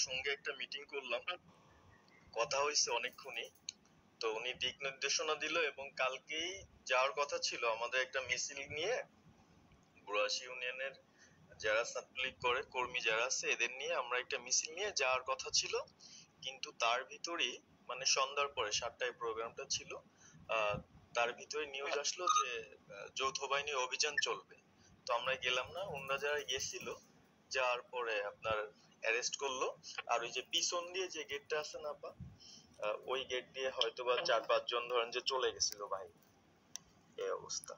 সঙ্গে একটা মিটিং করলাম, কথা হয়েছে অনেকক্ষণই। তো উনি দিক নির্দেশনা দিল এবং কালকেই যাওয়ার কথা ছিল আমাদের একটা মিছিল নিয়ে, বুড়াশি ইউনিয়নের যারা ছাত্রলীগ করে কর্মী যারা আছে এদের নিয়ে আমরা একটা মিছিল নিয়ে যাওয়ার কথা ছিল। কিন্তু তার ভিতরেই মানে সন্ধ্যার পরে 7টায় প্রোগ্রামটা ছিল, তার ভিতরে নিউজ আসলো যে যৌথ বাহিনী অভিযান চলবে। তো আমরা গেলাম না। ওনারা যারা গেছিল যাওয়ার পরে আপনার অ্যারেস্ট করলো। আর ওই যে পিছন দিয়ে যে গেটটা আছে না আপা, ওই গেট দিয়ে হয়তোবা 4-5 জন ধরেন যে চলে গেছিল ভাই। এই অবস্থা।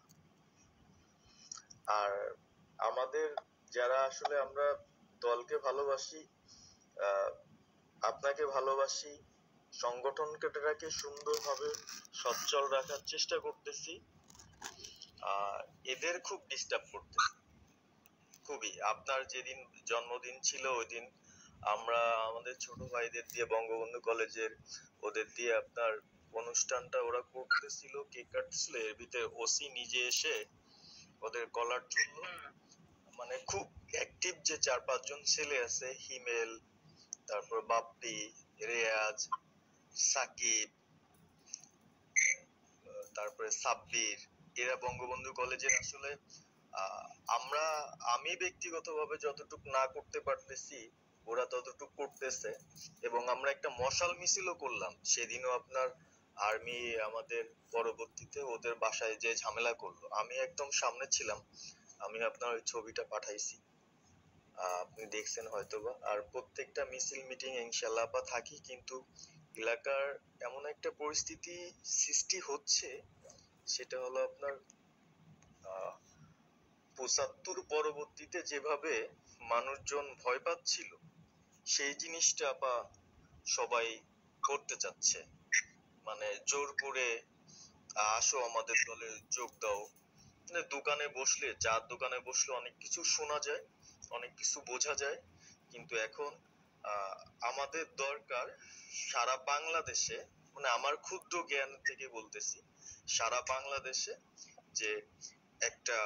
আর আমাদের যারা আসলে আমরা দলকে ভালোবাসি, আপনাকে ভালোবাসি, সংগঠনটাকে সুন্দরভাবে সচ্ছল রাখার চেষ্টা করতেছি, এদের খুব ডিস্টার্ব করতেছি খুবই। আপনার যেদিন জন্মদিন ছিল ওই দিন আমরা আমাদের ছোট ভাইদের দিয়ে বঙ্গবন্ধু কলেজের ওদের দিয়ে আপনার অনুষ্ঠানটা ওরা করতেছিল, কেক কাটছিল, এর ভিতরে ওসি নিজে এসে ওদের কলার ধরলো। মানে খুব অ্যাক্টিভ যে 4-5 জন ছেলে আছে, হিমেল, তারপর বাপ্পি, রেয়াজ, সাকিব, তারপরে সাব্বির, এরা বঙ্গবন্ধু কলেজের আসলে আমি ব্যক্তিগতভাবে যতটুকু না করতে পারতেছি ওরা ততটুকু করতেছে। এবং আমরা একটা মশাল মিছিলও করলাম সেদিনও। আপনার আর্মি আমাদের পরবর্তীতে ওদের বাসায় যে ঝামেলা করলো, আমি একদম সামনে ছিলাম। আমি আপনার ওই ছবিটা পাঠাইছি, আপনি দেখছেন হয়তোবা। আর প্রত্যেকটা মিছিল মিটিং ইনশাল্লাহ আপা থাকি, কিন্তু এলাকার এমন একটা পরিস্থিতি সৃষ্টি হচ্ছে, সেটা হলো আপনার 75 পরবর্তীতে যেভাবে মানুষজন ভয় পাচ্ছিল সেই জিনিসটা আপা সবাই করতে চাচ্ছে, মানে জোর করে আসো আমাদের দলে যোগ দাও। দোকানে বসলে, চার দোকানে বসলে অনেক কিছু শোনা যায়, অনেক কিছু বোঝা যায়। কিন্তু এখন আমাদের দরকার সারা বাংলাদেশে, মানে আমার ক্ষুদ্র জ্ঞান থেকে বলতেছি, সারা বাংলাদেশে যে একটা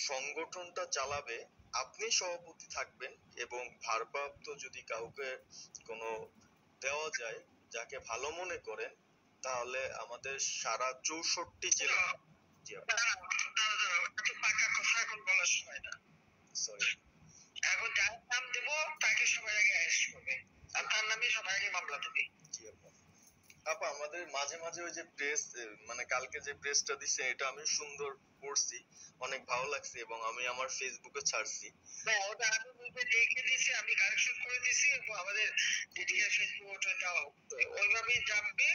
সংগঠনটা চালাবে, আপনি সভাপতি থাকবেন এবং ভারপ্রাপ্ত যদি কাউকে কোনো দেওয়া যায় যাকে ভালো মনে করেন, তাহলে আমাদের সারা 64 জেলা। পাকা কথা এখন বলার সময় না, সরি। এখন যার নাম দেব তাকে সবাই আগে অ্যারেস্ট করবে আর তার নামে সবাই আগে মামলা দেবে। আপা আমাদের মাঝে মাঝে ওই যে প্রেস, মানে কালকে যে প্রেসটা দিছে এটা আমি সুন্দর পড়ছি, অনেক ভালো লাগছে এবং আমি আমার ফেসবুকে ছাড়ছি। হ্যাঁ, ওটা আমি নিজে দেখে দিছি, আমি কারেকশন করে দিছি এবং আমাদের ডিডিএ ফেসবুক ওটা দেওয়া ওইভাবেই যাবে।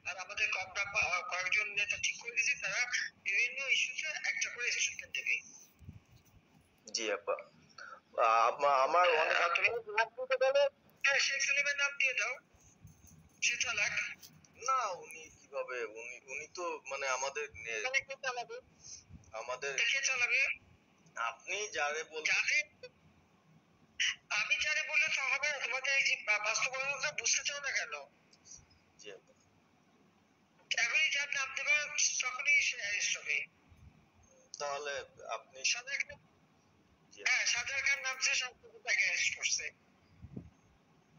আর আমাদের কয়েকজন নেতা ঠিক করে দিয়েছি, তারা বিভিন্ন ইস্যুতে একটা করে স্টেটমেন্ট দেবে। জি আপা। আমার অনেক শেখ সালিমের নাম দিয়ে দাও, সে চালাক না। উনি কিভাবে, উনি তো মানে আমাদের কে চালাবে? আপনি যারে বলছেন, আমি যারে বললে তো হবে। তোমাদের এই যে বাস্তবতা বুঝতে চাও না কেন? জি আপা। এখনই যার নাম দেবে তখনই সে অ্যারেস্ট হবে। তাহলে আপনি সাজার খান, হ্যাঁ সাজার খান নামছে, সব তাকে অ্যারেস্ট করছে।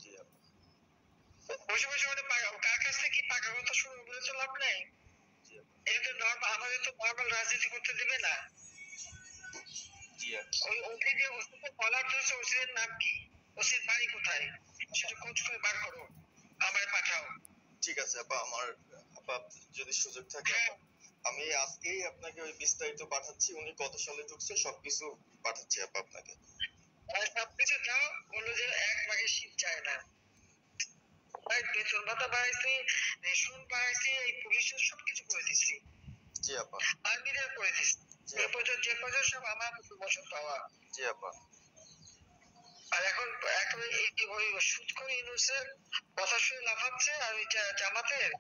জি আপা। বসে বসে কার কাছ থেকে কি পাকা কথা শুনে বলে তো লাভ নাই। এটা তো নর্মাল, আমাদের তো নর্মাল রাজনীতি করতে দিবে না। ওই ওকে যে ওষুধে কলার ধরছে, ওষুধের নাম কি, ওষুধের বাড়ি কোথায়, সেটা খোঁজ করে বার করো, আমায় পাঠাও। ঠিক আছে আপা, আমার আপা যদি সুযোগ থাকে আমি আজকেই আপনাকে ওই বিস্তারিত পাঠাচ্ছি। উনি কত সালে ঢুকছে সবকিছু পাঠাচ্ছি আপা আপনাকে। সবকিছু দাও, বললো যে এক মাঘে শীত যায় না। বেতন ভাতা বাড়াইছি, রেশন বাড়াইছি, এই পুলিশের সবকিছু করে দিচ্ছি। জি আপা। আর্মিদের করে দিচ্ছি, যে পর্যন্ত সব আমার বছর পাওয়া। জি আপা। আর এখন ওই সুদ করে ইউনুসের কথা শুনে লাফাচ্ছে। আর ওই জামাতের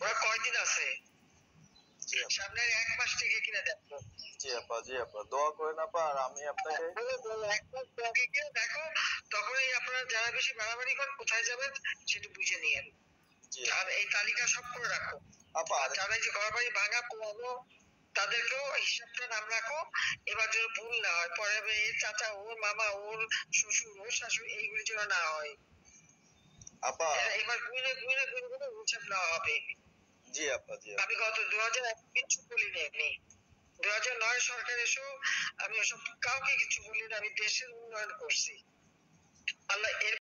ওরা কয়দিন আছে, সামনের 1 মাস থেকে কিনা দেখো। জি আপা, জি আপা, দোয়া করেন আপা। আর আমি আপনাকে 1 মাস আগে গিয়ে দেখো, তখনই আপনারা যারা বেশি বাড়াবাড়ি করেন কোথায় যাবেন সেটা বুঝে নিয়েন। আর এই তালিকা সব করে রাখো আপা। যারা যে ঘর বাড়ি ভাঙা পোড়ানো তাদেরকেও হিসাবটা নাম রাখো, এবার যেন ভুল না হয়, পরে আবার এর চাচা, ওর মামা, ওর শ্বশুর, ওর শাশুড়ি, এইগুলি যেন না হয়। আপা এবার ঘুরে ঘুরে ঘুরে ঘুরে হিসাব নেওয়া হবে। জি আপা, জি। আমি গত 2001 কিচ্ছু বলিনি, আমি 2009 সরকার এসেও আমি ওসব কাউকে কিছু বলিনি, আমি দেশের উন্নয়ন করছি। আল্লাহ এর